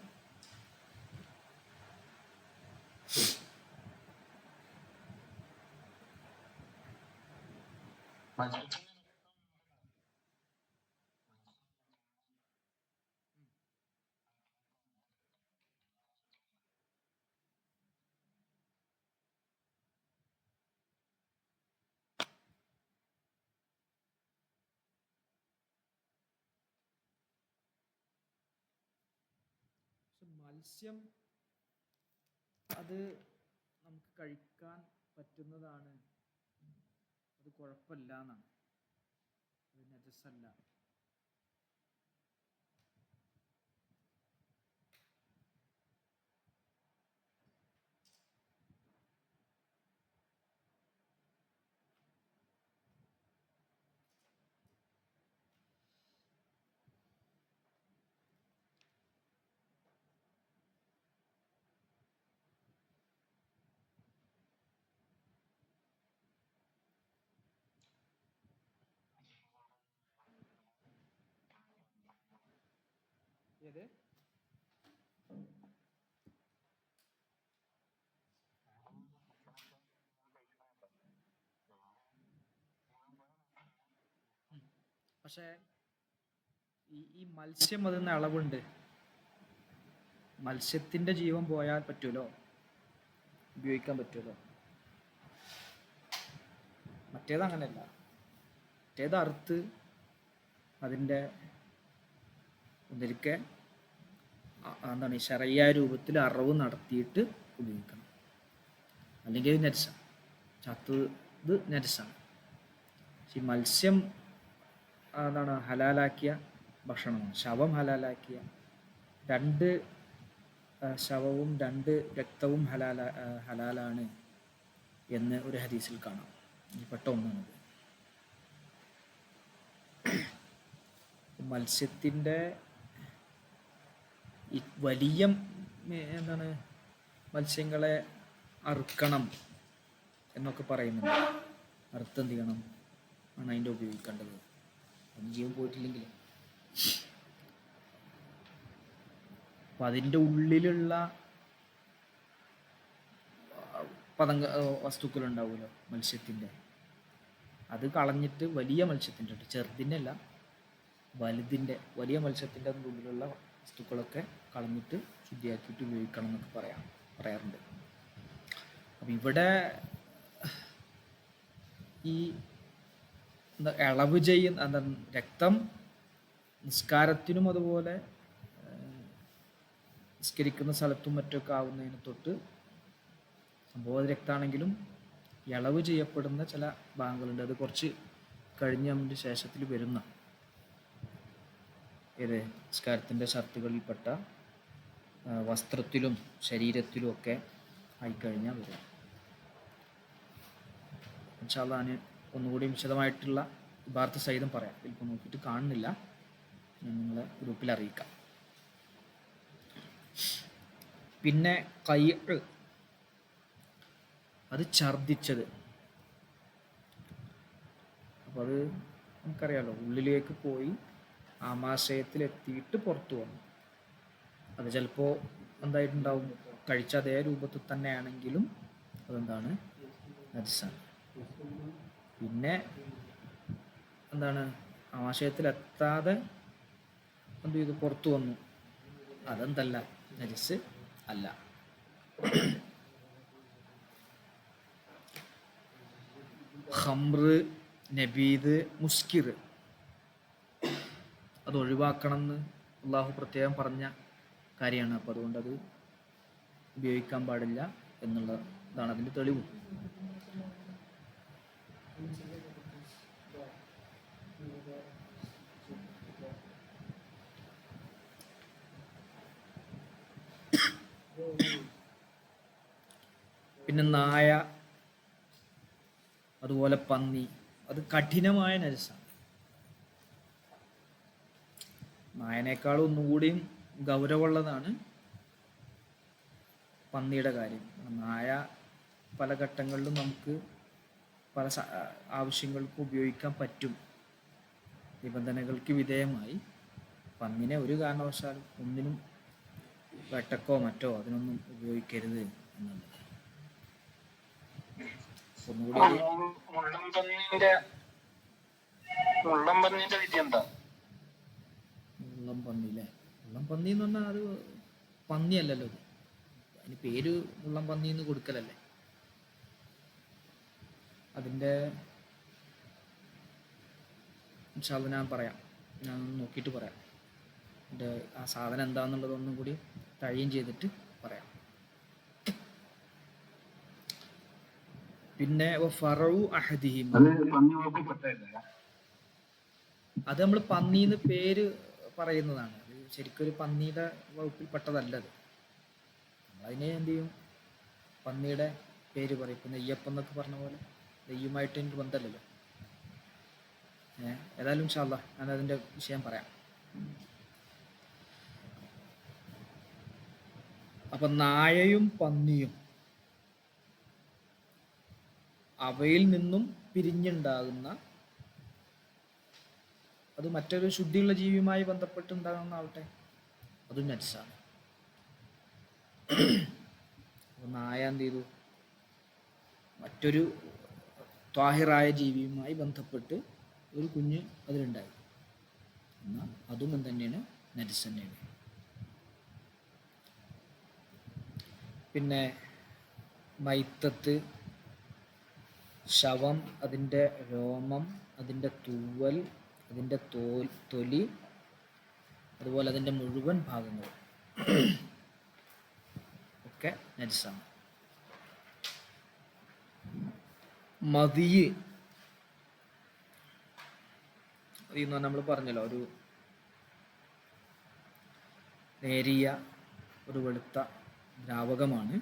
മത്സ്യം അത് നമുക്ക് കഴിക്കാൻ പറ്റുന്നതാണ്, അത് കുഴപ്പമില്ല എന്നാണ്, അത് നജസല്ല. ഏത്? പക്ഷേ ഈ മത്സ്യം അതിന് അളവുണ്ട്. മത്സ്യത്തിൻ്റെ ജീവൻ പോയാൽ പറ്റുമല്ലോ, ഉപയോഗിക്കാൻ പറ്റുമല്ലോ. മറ്റേത് അങ്ങനെയല്ല. മറ്റേത് അറുത്ത് അതിൻ്റെ ഒന്നിരിക്കെ എന്താണ് ശരയ്യായ രൂപത്തിൽ അറവ് നടത്തിയിട്ട് ഉപയോഗിക്കണം, അല്ലെങ്കിൽ അത് നജസാണ്. ചത്തത് നജസാണ്. പക്ഷെ മത്സ്യം എന്താണ് ഹലാലാക്കിയ ഭക്ഷണമാണ്. ശവം ഹലാലാക്കിയ, രണ്ട് ശവവും രണ്ട് രക്തവും ഹലാലാണ് എന്ന് ഒരു ഹദീസിൽ കാണാം. പെട്ട ഒന്നാണത്. മത്സ്യത്തിൻ്റെ ഈ വലിയ എന്താണ് മത്സ്യങ്ങളെ അറുക്കണം എന്നൊക്കെ പറയുന്നുണ്ട്. അറുത്തെന്ത് ചെയ്യണം ആണ് അതിൻ്റെ ഉപയോഗിക്കേണ്ടത്, ജീവൻ പോയിട്ടില്ലെങ്കിൽ. അപ്പം അതിൻ്റെ ഉള്ളിലുള്ള വസ്തുക്കളുണ്ടാവുമല്ലോ മത്സ്യത്തിൻ്റെ, അത് കളഞ്ഞിട്ട് വലിയ മത്സ്യത്തിൻ്റെ, ചെറുതിൻ്റെ അല്ല, വലിയ മത്സ്യത്തിൻ്റെ ഉള്ളിലുള്ള വസ്തുക്കളൊക്കെ കളഞ്ഞിട്ട് ശുദ്ധിയാക്കിയിട്ട് ഉപയോഗിക്കണം എന്നൊക്കെ പറയാറുണ്ട്. അപ്പം ഇവിടെ ഈ ഇളവ് ചെയ്യുന്ന രക്തം നിസ്കാരത്തിനും അതുപോലെ നിസ്കരിക്കുന്ന സ്ഥലത്തും മറ്റൊക്കെ ആവുന്നതിന് തൊട്ട് സംഭവ രക്തമാണെങ്കിലും ഇളവ് ചെയ്യപ്പെടുന്ന ചില ഭാഗങ്ങളുണ്ട്. അത് കുറച്ച് കഴിഞ്ഞ് നമ്മുടെ ശേഷത്തിൽ വരുന്ന നിസ്കാരത്തിൻ്റെ ഷർത്തുകളിൽപ്പെട്ട വസ്ത്രത്തിലും ശരീരത്തിലും ഒക്കെ ആയിക്കഴിഞ്ഞാൽ വരും. ഇൻഷാ അല്ലാഹ് ഞാൻ ഒന്നുകൂടി വിശദമായിട്ടുള്ള ഇബാറത്ത് സഹിതം പറയാം. ഇതിപ്പോൾ നോക്കിയിട്ട് കാണുന്നില്ല, ഞാൻ നിങ്ങളെ ഗ്രൂപ്പിൽ അറിയിക്കാം. പിന്നെ കൈ, അത് ഛർദിച്ചത്. അപ്പോൾ അത് നമുക്കറിയാലോ, ഉള്ളിലേക്ക് പോയി ആമാശയത്തിലെത്തിയിട്ട് പുറത്തു വന്നു. അത് ചിലപ്പോൾ എന്തായിട്ടുണ്ടാവും, കഴിച്ച അതേ രൂപത്തിൽ തന്നെയാണെങ്കിലും അതെന്താണ്, നജസാണ്. പിന്നെ എന്താണ്, ആമാശയത്തിലെത്താതെ എന്ത് ചെയ്തു, പുറത്തു വന്നു, അതെന്തല്ല, നജസ് അല്ല. ഖംറ്, നബീദ്, മുസ്കിർ അത് ഒഴിവാക്കണം എന്ന് അള്ളാഹു പ്രത്യേകം പറഞ്ഞ കാര്യമാണ്. അപ്പോൾ അതുകൊണ്ട് അത് ഉപയോഗിക്കാൻ പാടില്ല എന്നുള്ളതാണ് അതിൻ്റെ തെളിവ്. പിന്നെ നായ, അതുപോലെ പന്നി, അത് കഠിനമായ നജസാണ്. നായനേക്കാളും ഒന്നുകൂടിയും ഗൗരവമുള്ളതാണ് പന്നിയുടെ കാര്യം. നായ പല ഘട്ടങ്ങളിലും നമുക്ക് പല ആവശ്യങ്ങൾക്കും ഉപയോഗിക്കാൻ പറ്റും, നിബന്ധനകൾക്ക് വിധേയമായി. പന്നിനെ ഒരു കാരണവശാലും ഒന്നിനും വെട്ടക്കോ മറ്റോ അതിനൊന്നും ഉപയോഗിക്കരുത് എന്നുള്ളത്. മുള്ളംപന്നിന്റെ വിധി എന്താ? മുള്ളംപന്നി അല്ലേ? മുള്ളംപന്നി എന്ന് പറഞ്ഞാൽ അത് പന്നിയല്ലല്ലോ, അതിന് പേര് മുള്ളംപന്നി എന്ന് കൊടുക്കലല്ലേ. അതിൻ്റെ ഇൻഷാ അല്ലാഹ് ഞാൻ പറയാം, ഞാൻ നോക്കിയിട്ട് പറയാം. അതിൻ്റെ ആ സാധനം എന്താണെന്നുള്ളതൊന്നും കൂടി തഴിയും ചെയ്തിട്ട് പറയാം. പിന്നെ ഫറഉ അഹദിഹിം, അത് നമ്മൾ പന്നീന്ന് പേര് പറയുന്നതാണ്. അത് ശരിക്കൊരു പന്നിയുടെ വകുപ്പിൽപ്പെട്ടതല്ല. അത് നമ്മളതിനെ എന്ത് ചെയ്യും, പന്നിയുടെ പേര് പറയും. ഇപ്പം നെയ്യപ്പം എന്നൊക്കെ പറഞ്ഞ പോലെ നെയ്യുമായിട്ട് എനിക്ക് ബന്ധമല്ലല്ലോ. ഏതായാലും ഇൻഷാ അല്ലാഹ് ഞാൻ അതിൻ്റെ വിഷയം പറയാം. അപ്പം നായയും പന്നിയും അവയിൽ നിന്നും പിരിഞ്ഞുണ്ടാകുന്ന, അത് മറ്റൊരു ശുദ്ധിയുള്ള ജീവിയുമായി ബന്ധപ്പെട്ടുണ്ടാകുന്നതാവട്ടെ, അതും നജസാണ്. നായ എന്ത് ചെയ്തു, മറ്റൊരു ത്വാഹിറായ ജീവിയുമായി ബന്ധപ്പെട്ട് ഒരു കുഞ്ഞ് അതിലുണ്ടായി, എന്നാൽ അതും തന്നെയാണ്, നജസ് തന്നെയാണ്. പിന്നെ മൈത്തത്ത്, ശവം, അതിൻ്റെ രോമം, അതിൻ്റെ തൂവൽ, അതിൻ്റെ തൊലി, അതുപോലെ അതിൻ്റെ മുഴുവൻ ഭാഗങ്ങൾ ഒക്കെ നജസാണ്. മദിയ്, എന്ന് നമ്മൾ പറഞ്ഞല്ലോ, ഒരു നേരിയ ഒരു വെളുത്ത ദ്രാവകമാണ്.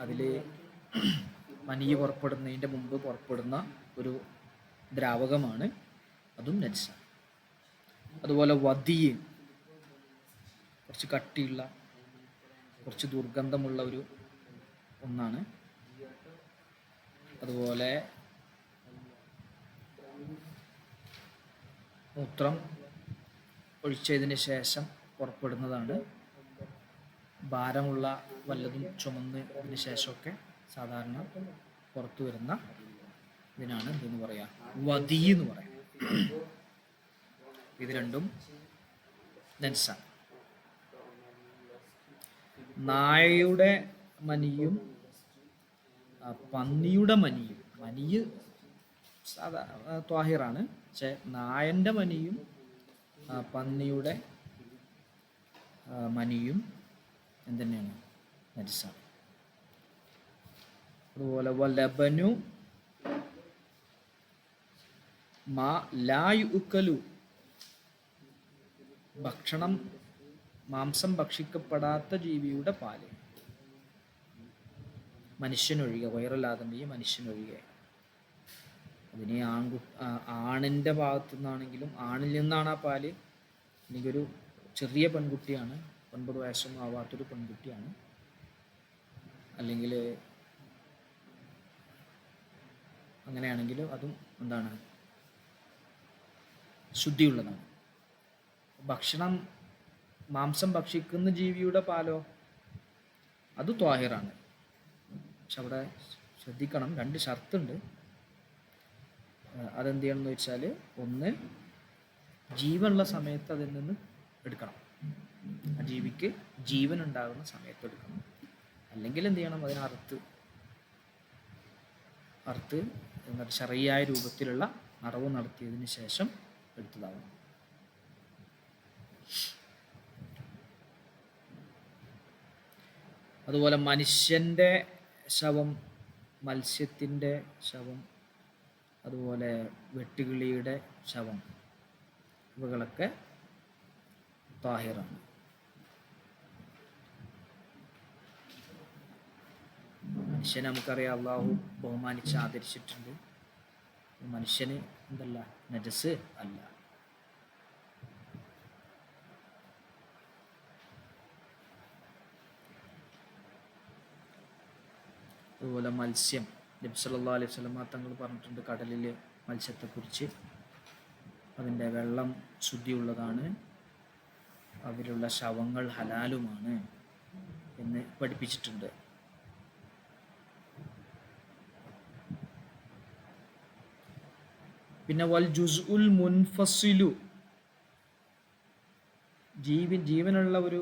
അതിൽ മനിയ് പുറപ്പെടുന്നതിൻ്റെ മുമ്പ് പുറപ്പെടുന്ന ഒരു ദ്രാവകമാണ്, അതും നജസാണ്. അതുപോലെ വദിയ്, കുറച്ച് കട്ടിയുള്ള, കുറച്ച് ദുർഗന്ധമുള്ള ഒരു ഒന്നാണ്. അതുപോലെ മൂത്രം ഒഴിച്ചതിന് ശേഷം പുറപ്പെടുന്നതാണ്. ഭാരമുള്ള വല്ലതും ചുമന്ന് അതിന് ശേഷമൊക്കെ സാധാരണ പുറത്തു വരുന്ന ഇതിനാണ് എന്തെന്ന് പറയാം, വദി എന്ന് പറയാം. ഇത് രണ്ടും നജസാണ്. നായയുടെ മനിയും പന്നിയുടെ മനിയ് സാധാ ത്വാഹിറാണ്. പക്ഷെ നായൻ്റെ മനിയും പന്നിയുടെ മനിയും എന്തുതന്നെയാണ്? നജസാണ്. അതുപോലെ വലബനു മാ ലാ യുക്കലു, മാംസം ഭക്ഷിക്കപ്പെടാത്ത ജീവിയുടെ പാല്, മനുഷ്യനൊഴികെ, വൈറലാദമി മനുഷ്യനൊഴികെ. അതിന് ആണിൻ്റെ ഭാഗത്തു നിന്നാണെങ്കിലും, ആണിൽ നിന്നാണ് ആ പാല്, എനിക്കൊരു ചെറിയ പെൺകുട്ടിയാണ്, 9 വയസ്സൊന്നും ആവാത്തൊരു പെൺകുട്ടിയാണ്, അല്ലെങ്കിൽ അങ്ങനെയാണെങ്കിലും അതും എന്താണ്? ശുദ്ധിയുള്ളതാണ്. മാംസം ഭക്ഷിക്കുന്ന ജീവിയുടെ പാലോ അത് ത്വാഹിറാണ്. പക്ഷെ അവിടെ ശ്രദ്ധിക്കണം, 2 ഷർത്തുണ്ട്. അതെന്ത് ചെയ്യണമെന്ന് വെച്ചാൽ, ഒന്ന്, ജീവനുള്ള സമയത്ത് അതിൽ നിന്ന് എടുക്കണം, ആ ജീവിക്ക് ജീവൻ ഉണ്ടാകുന്ന സമയത്ത് എടുക്കണം. അല്ലെങ്കിൽ എന്ത് ചെയ്യണം? അതിനെ അറുത്ത് എന്നിട്ട് ശരിയായ രൂപത്തിലുള്ള അറവ് നടത്തിയതിന് ശേഷം എടുത്തതാകണം. അതുപോലെ മനുഷ്യൻ്റെ ശവം, മത്സ്യത്തിൻ്റെ ശവം, അതുപോലെ വെട്ടുകിളിയുടെ ശവം, ഇവകളൊക്കെ താഹിറാണ്. മനുഷ്യനെ നമുക്കറിയാം, അള്ളാഹു ബഹുമാനിച്ച് ആദരിച്ചിട്ടുണ്ട്. മനുഷ്യന് എന്തല്ല? നജസ് അല്ല. അതുപോലെ മത്സ്യം, നബി സല്ലല്ലാഹു അലൈഹി വസല്ലം തങ്ങൾ പറഞ്ഞിട്ടുണ്ട് കടലിൽ മത്സ്യത്തെക്കുറിച്ച്, അതിൻ്റെ വെള്ളം ശുദ്ധിയുള്ളതാണ്, അതിലുള്ള ശവങ്ങൾ ഹലാലുമാണ് എന്ന് പഠിപ്പിച്ചിട്ടുണ്ട്. പിന്നെ വൽ ജുസ്ഉൽ മുൻഫസിലു, ജീവനുള്ള ഒരു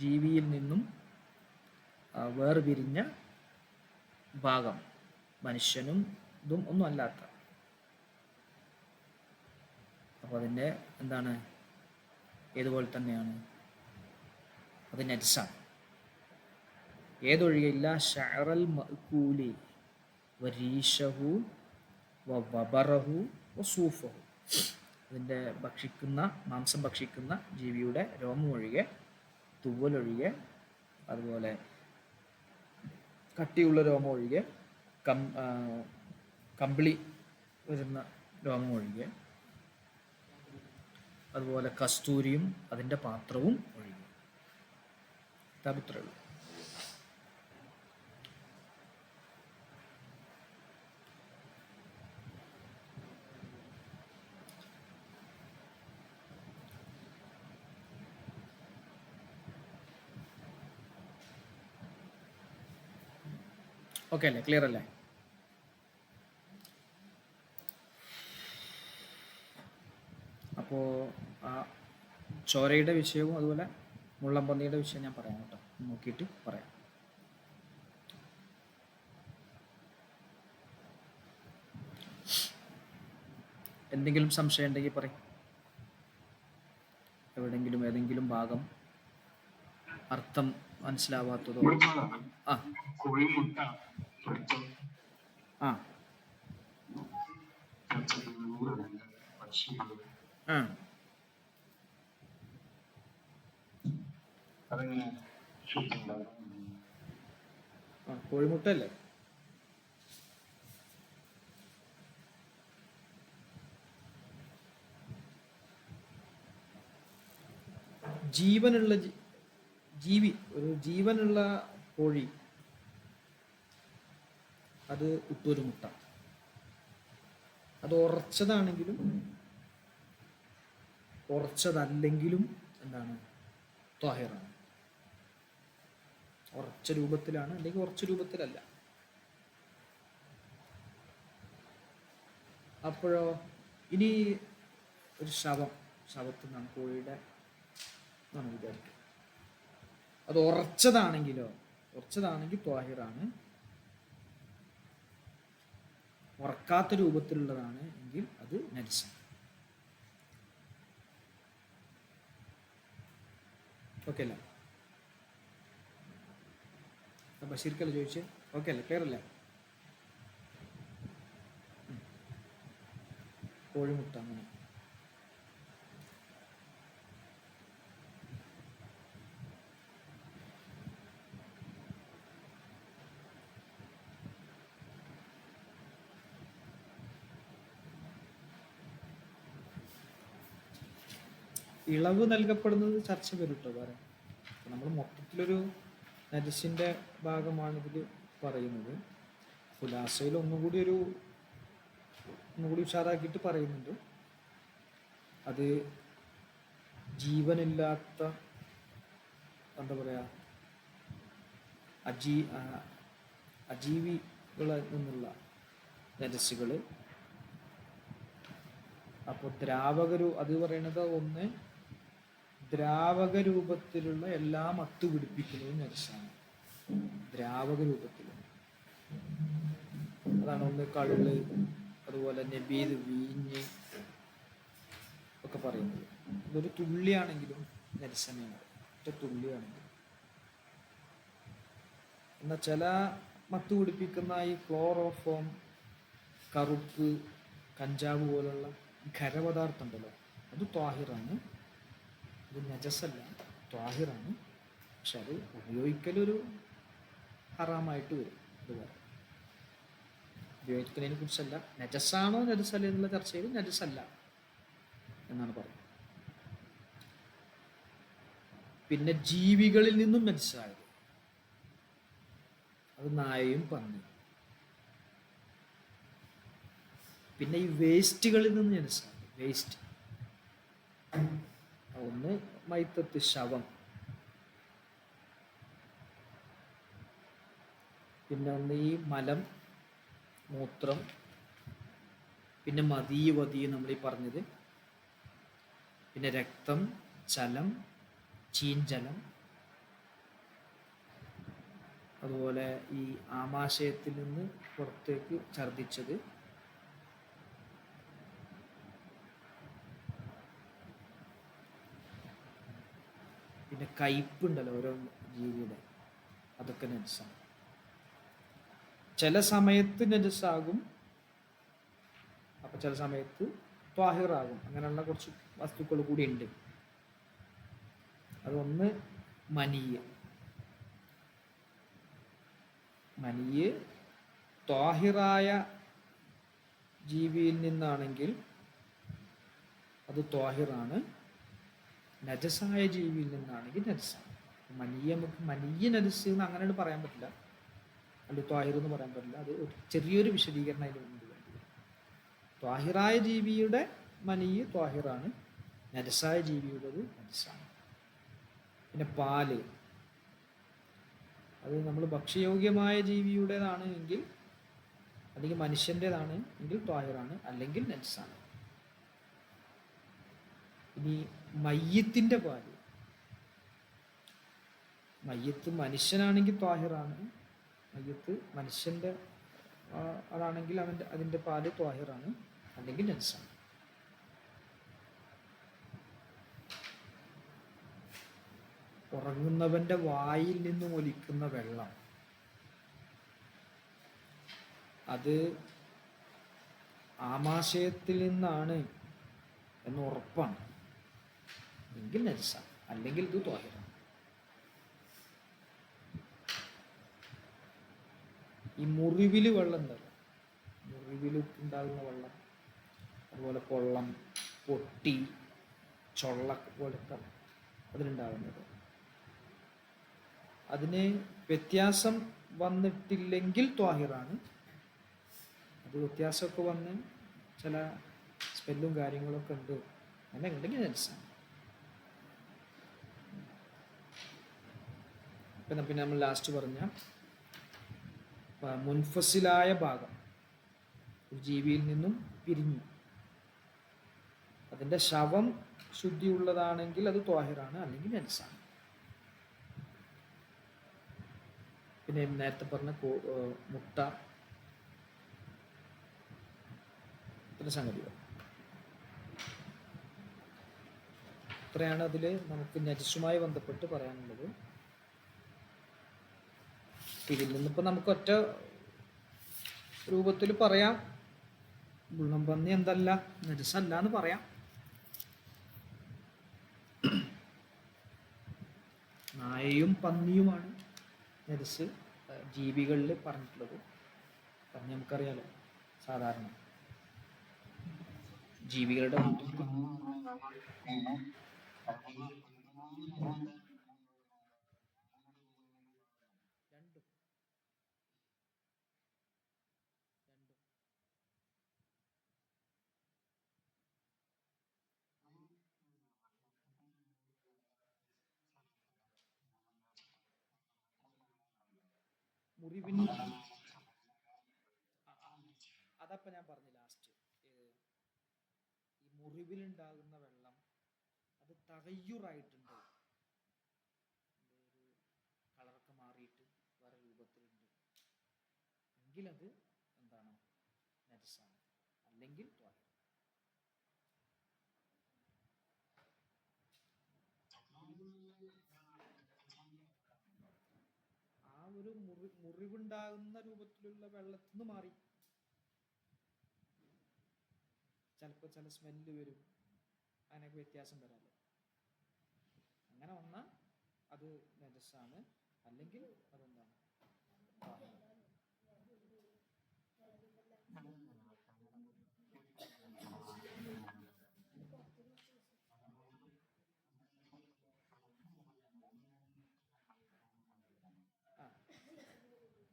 ജീവിയിൽ നിന്നും വേർപിരിഞ്ഞ ഭാഗം, മനുഷ്യനും ഇതും ഒന്നും അല്ലാത്ത, അപ്പോൾ അതിൻ്റെ എന്താണ്? ഏതുപോലെ തന്നെയാണ്? അത് നജസാണ്. ഏതൊഴികയില്ല ശഅറൽ മഅ്കൂലി വരീശഹു വബറഹു വസൂഫഹു, അതിൻ്റെ മാംസം ഭക്ഷിക്കുന്ന ജീവിയുടെ രോമം ഒഴികെ, തുവലൊഴികെ, അതുപോലെ കട്ടിയുള്ള രോമം ഒഴികെ, കമ്പിളി വരുന്ന രോമം ഒഴികെ, അതുപോലെ കസ്തൂരിയും അതിൻ്റെ പാത്രവും ഒഴികെ. ഇത്രയുള്ളൂ. ഓക്കെ അല്ലേ? ക്ലിയർ അല്ലേ? അപ്പോൾ ആ ചോരയുടെ വിഷയവും അതുപോലെ മുള്ളംപന്നിയുടെ വിഷയം ഞാൻ പറയാം കേട്ടോ, നോക്കിയിട്ട് പറയാം. എന്തെങ്കിലും സംശയം ഉണ്ടെങ്കിൽ പറയും. ഏതെങ്കിലും ഭാഗം അർത്ഥം മനസ്സിലാവാത്തതോ? ആ ആ കോഴിമുട്ടല്ലേ? ഒരു ജീവനുള്ള കോഴി അത് ഇട്ടൊരു മുട്ട, അത് ഉറച്ചതല്ലെങ്കിലും എന്താണ്? ത്വാഹിറാണ്. ഉറച്ച രൂപത്തിലാണ്, അല്ലെങ്കിൽ ഉറച്ച രൂപത്തിലല്ല. അപ്പോഴോ ഇനി ഒരു ശവത്തിൽ നിന്നാണ്, കോഴിയുടെ എന്നാണ് വിചാരിക്കുക, അത് ഉറച്ചതാണെങ്കിൽ ത്വാഹിറാണ്. ഉറക്കാത്ത രൂപത്തിലുള്ളതാണ് എങ്കിൽ അത് നജസാണ്. ഓക്കെ അല്ലേ? ബഷീർക്കല്ലേ ചോദിച്ച്? ഓക്കെ അല്ലേ? ക്ലിയർ അല്ലേ? കോഴിമുട്ട അങ്ങനെ. ഇളവ് നൽകപ്പെടുന്നത് ചർച്ച വരും കേട്ടോ. പറയാം, നമ്മൾ മൊത്തത്തിലൊരു നജസിൻ്റെ ഭാഗമാണ് ഇതിൽ പറയുന്നത്. ഖുലാസയിൽ ഒന്നുകൂടി ഉഷാറാക്കിയിട്ട് പറയുന്നുണ്ട്. അത് ജീവനില്ലാത്ത എന്താ പറയുക, അജീവികളിൽ നിന്നുള്ള നജസ്സുകൾ. അപ്പോൾ അത് പറയുന്നത് ഒന്ന്, ദ്രാവക രൂപത്തിലുള്ള എല്ലാ മത്ത് പിടിപ്പിക്കുന്നതും നജസാണ്. ദ്രാവക രൂപത്തിൽ അതാണ് ഒന്ന് കള്ള്, അതുപോലെ നബീദ്, വീഞ്ഞ് ഒക്കെ പറയുന്നത്. ഇതൊരു തുള്ളിയാണെങ്കിലും നജസനെയാണ്, ഒറ്റ തുള്ളിയാണെങ്കിലും. എന്നാൽ ചില മത്ത് പിടിപ്പിക്കുന്ന ഈ ക്ലോറോഫോം, കറുപ്പ്, കഞ്ചാവ് പോലുള്ള ഖരപദാർത്ഥം ഉണ്ടല്ലോ, അത് ത്വാഹിറാണ്. അത് നജസല്ല, ത്വാഹിറാണ്. പക്ഷെ അത് ഉപയോഗിക്കലൊരു ഹറാമായിട്ട് വരും. ഇതുപോലെ ഉപയോഗിക്കുന്നതിനെ കുറിച്ചല്ല, നജസാണോ നജസല്ല എന്നുള്ള ചർച്ചയിൽ നജസല്ല എന്നാണ് പറയുന്നത്. പിന്നെ ജീവികളിൽ നിന്നും നജസായത്, അത് നായയും പന്നിയും. പിന്നെ ഈ വേസ്റ്റുകളിൽ നിന്ന് നജസാണ്. വേസ്റ്റ് ഒന്ന് മൈത്തത്ത്, ശവം. പിന്നെ ഒന്ന് ഈ മലം, മൂത്രം. പിന്നെ മദീ, വദീ നമ്മളീ പറഞ്ഞത്. പിന്നെ രക്തം, ചലം, ചീഞ്ചലം. അതുപോലെ ഈ ആമാശയത്തിൽ നിന്ന് പുറത്തേക്ക് ഛർദ്ദിച്ചത്. പിന്നെ കയ്പുണ്ടല്ലോ ഓരോ ജീവിയുടെ, അതൊക്കെ നജസാണ്. ചില സമയത്ത് നജസാകും, അപ്പം ചില സമയത്ത് ത്വാഹിറാകും. അങ്ങനെയുള്ള കുറച്ച് വസ്തുക്കൾ കൂടി ഉണ്ട്. അതൊന്ന് മനീയ്. ത്വാഹിറായ ജീവിയിൽ നിന്നാണെങ്കിൽ അത് ത്വാഹിറാണ്. നജസായ ജീവിയിൽ നിന്നാണെങ്കിൽ നജസാണ്. നമുക്ക് മനീയ നജസ് എന്ന് അങ്ങനെ പറയാൻ പറ്റില്ല, അല്ല ത്വാഹിർ എന്ന് പറയാൻ പറ്റില്ല. അത് ഒരു ചെറിയൊരു വിശദീകരണം അതിന് മുമ്പ് വേണ്ടി. ത്വാഹിറായ ജീവിയുടെ മനീയ് ത്വാഹിറാണ്, നജസായ ജീവിയുടേത് നജസാണ്. പിന്നെ പാല്, അത് നമ്മൾ ഭക്ഷ്യയോഗ്യമായ ജീവിയുടേതാണ് എങ്കിൽ, അല്ലെങ്കിൽ മനുഷ്യൻ്റെതാണ് എങ്കിൽ ത്വാഹിറാണ്, അല്ലെങ്കിൽ നജസാണ്. ഇനി മയ്യത്തിൻ്റെ പാല്, മയ്യത്ത് മനുഷ്യനാണെങ്കിൽ ത്വാഹിറാണ്, മയ്യത്ത് മനുഷ്യൻ്റെ അതാണെങ്കിൽ അതിൻ്റെ പാല് ത്വാഹിറാണ്, അല്ലെങ്കിൽ നജസാണ്. ഉറങ്ങുന്നവൻ്റെ വായിൽ നിന്നും ഒലിക്കുന്ന വെള്ളം, അത് ആമാശയത്തിൽ നിന്നാണ് എന്ന് ഉറപ്പാണ് എങ്കിൽ നജസാണ്, അല്ലെങ്കിൽ ഇത് ത്വാഹിറാണ്. ഈ മുറിവിൽ വെള്ളം ഉണ്ടല്ലോ, മുറിവിൽ ഉണ്ടാകുന്ന വെള്ളം, അതുപോലെ പൊള്ളം, പൊട്ടി, ചൊള്ള പോലത്തെ അതിലുണ്ടാകുന്നത്, അതിന് വ്യത്യാസം വന്നിട്ടില്ലെങ്കിൽ ത്വാഹിറാണ്. അത് വ്യത്യാസമൊക്കെ വന്ന് ചില സ്മെല്ലും കാര്യങ്ങളൊക്കെ ഉണ്ട് അങ്ങനെ ഉണ്ടെങ്കിൽ നജസാണ്. പിന്നെ നമ്മൾ ലാസ്റ്റ് പറഞ്ഞ മുൻഫസിലായ ഭാഗം ഒരു ജീവിയിൽ നിന്നും പിരിഞ്ഞു, അതിൻ്റെ ശവം ശുദ്ധിയുള്ളതാണെങ്കിൽ അത് ത്വാഹിറാണ്, അല്ലെങ്കിൽ നജസാണ്. പിന്നെ നേരത്തെ പറഞ്ഞ മുട്ട, ഇത്ര സംഗതികൾ. ഇത്രയാണ് അതിൽ നമുക്ക് നജസുമായി ബന്ധപ്പെട്ട് പറയാനുള്ളത്. ഇതിൽ നിന്നിപ്പോൾ നമുക്ക് ഒറ്റ രൂപത്തിൽ പറയാം, മുള്ളം പന്നി എന്തല്ല, നജസല്ല എന്ന് പറയാം. നായയും പന്നിയുമാണ് നജസ് ജീവികളിൽ പറഞ്ഞിട്ടുള്ളത്. പന്നി നമുക്കറിയാലോ, സാധാരണ ജീവികളുടെ രണ്ടും മുറിവിന് അതപ്പം ഞാൻ പറഞ്ഞു ലാസ്റ്റ്, ഈ മുറിവിലുണ്ടാകുന്ന വെള്ളം അത് തകയ്യുറായിട്ടുണ്ട്, ഒരു കളറൊക്കെ മാറിയിട്ട് വേറെ രൂപത്തിലുണ്ട് എങ്കിൽ അത് എന്താണ്, നജസാണ്. അല്ലെങ്കിൽ ആ ഒരു മുറിവുണ്ടാകുന്ന രൂപത്തിലുള്ള വെള്ളത്തിൽ നിന്ന് മാറി. ചിലപ്പോൾ ചില സ്മെല്ല് വരും, അതിനൊക്കെ വ്യത്യാസം വരാമല്ലോ. അങ്ങനെ വന്നാൽ അത് നജസാണ്, അല്ലെങ്കിൽ അതെന്താണ്,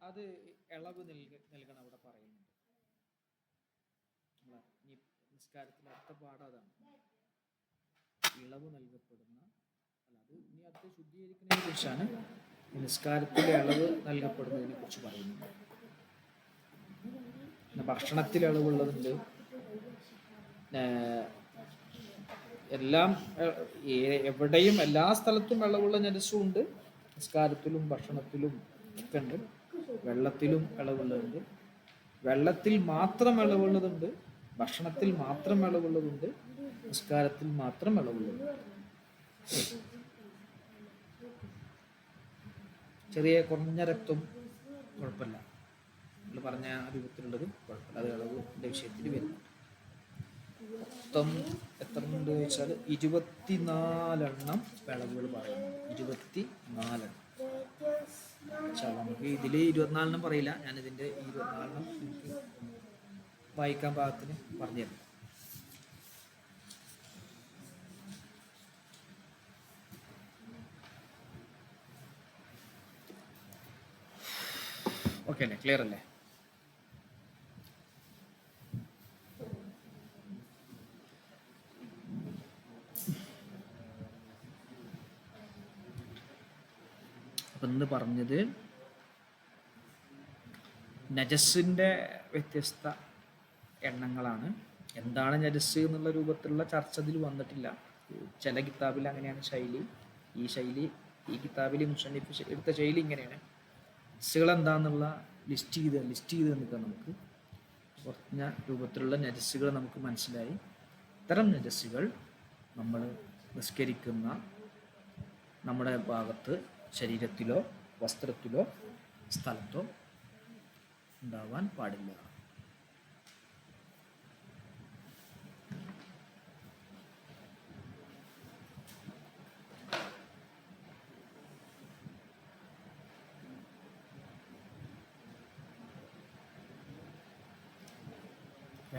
അത് ഇളവ് നൽകണം അവിടെ പറയുന്നുണ്ട്. ഈ നിസ്കാരത്തിൽ അടുത്ത പാഠം അതാണ്, ഇളവ് നൽകപ്പെടുന്ന, അല്ല അത് ഇനി അടുത്ത് ശുദ്ധീകരിക്കുന്നതിനെ കുറിച്ചാണ്. നിസ്കാരത്തിൽ ഇളവ് നൽകപ്പെടുന്നതിനെ കുറിച്ച് പറയുന്നത്. ഭക്ഷണത്തിൽ ഇളവുള്ളതുണ്ട്, എല്ലാം എവിടെയും എല്ലാ സ്ഥലത്തും ഇളവുള്ള നജസും ഉണ്ട്. നിസ്കാരത്തിലും ഭക്ഷണത്തിലും ഒക്കെ ഉണ്ട്. വെള്ളത്തിലും ഇളവുള്ളതുണ്ട്, വെള്ളത്തിൽ മാത്രം ഇളവുള്ളതുണ്ട്, ഭക്ഷണത്തിൽ മാത്രം ഇളവുള്ളതുണ്ട്, നിസ്കാരത്തിൽ മാത്രം ഇളവുള്ളതുണ്ട്. ചെറിയ കുറഞ്ഞ രക്തം കുഴപ്പമില്ല, നമ്മൾ പറഞ്ഞ രൂപത്തിലുള്ളത് കുഴപ്പമില്ല, അത് ഇളവിൻ്റെ വിഷയത്തിൽ വരുന്നുണ്ട്. മൊത്തം എത്ര ഉണ്ട് ചോദിച്ചാൽ 24 വിളവുകൾ പറയുന്നു. 24 നമുക്ക് ഇതിൽ 24 പറയില്ല, ഞാനിതിൻ്റെ 24 എനിക്ക് വായിക്കാൻ പാകത്തിന് പറഞ്ഞുതരാം. ഓക്കെ അല്ലേ, ക്ലിയർ അല്ലേ? അപ്പം ഇന്ന് പറഞ്ഞത് നജസിൻ്റെ വ്യത്യസ്ത എണ്ണങ്ങളാണ്. എന്താണ് നജസ് എന്നുള്ള രൂപത്തിലുള്ള ചർച്ച ഇതിൽ വന്നിട്ടില്ല. ചില കിതാബിൽ അങ്ങനെയാണ് ശൈലി. ഈ കിതാബിൽ മുസന്നിഫ് എടുത്ത ശൈലി ഇങ്ങനെയാണ്. നജസുകൾ എന്താണെന്നുള്ള ലിസ്റ്റ് ചെയ്ത് നിൽക്കാം. നമുക്ക് കുറഞ്ഞ രൂപത്തിലുള്ള നജസുകൾ നമുക്ക് മനസ്സിലായി. ഇത്തരം നജസുകൾ നമ്മൾ നിസ്കരിക്കുന്ന നമ്മുടെ ഭാഗത്ത്, ശരീരത്തിലോ വസ്ത്രത്തിലോ സ്ഥലത്തോ ഉണ്ടാവാൻ പാടില്ല.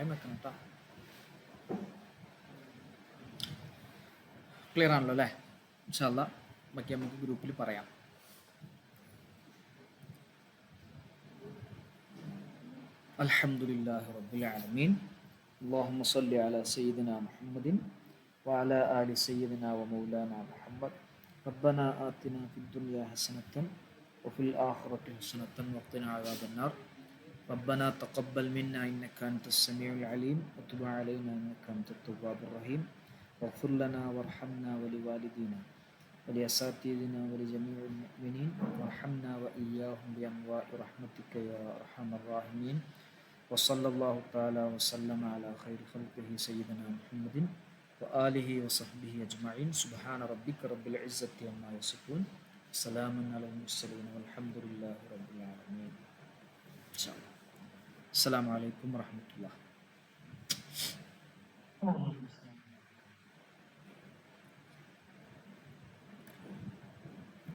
വെക്കണം കേട്ടോ. ക്ലിയർ ആണല്ലോ അല്ലേ? ഇൻഷാ അല്ലാഹ് ബാക്കി നമുക്ക് ഗ്രൂപ്പിൽ പറയാം. അൽഹംദുലില്ലാഹി റബ്ബിൽ ആലമീൻ. അല്ലാഹുമ്മ സ്വല്ലി അലാ സയ്യിദിനാ മുഹമ്മദിൻ വഅലാ ആലി സയ്യിദിനാ വമൗലാനാ മുഹമ്മദ്. റബ്ബനാ ആതിനാ ഫിദ്ദുനിയാ ഹസനത്തൻ വഫിൽ ആഖിറതി ഹസനത്തൻ വഖിനാ അദാബന്നാർ. ربنا تقبل منا إنك أنت السميع العليم وتب علينا إنك أنت التواب الرحيم واغفر لنا وارحمنا ولوالدينا ولأساتذتنا ولجميع المؤمنين وارحمنا وإياهم بأنواع رحمتك يا أرحم الراحمين وصلى الله تعالى وسلم على خير خلقه سيدنا محمد وآله وصحبه أجمعين. سبحان ربك رب العزة عما يصفون، سلام على المرسلين والحمد لله رب العالمين. السلام عليكم ورحمة الله.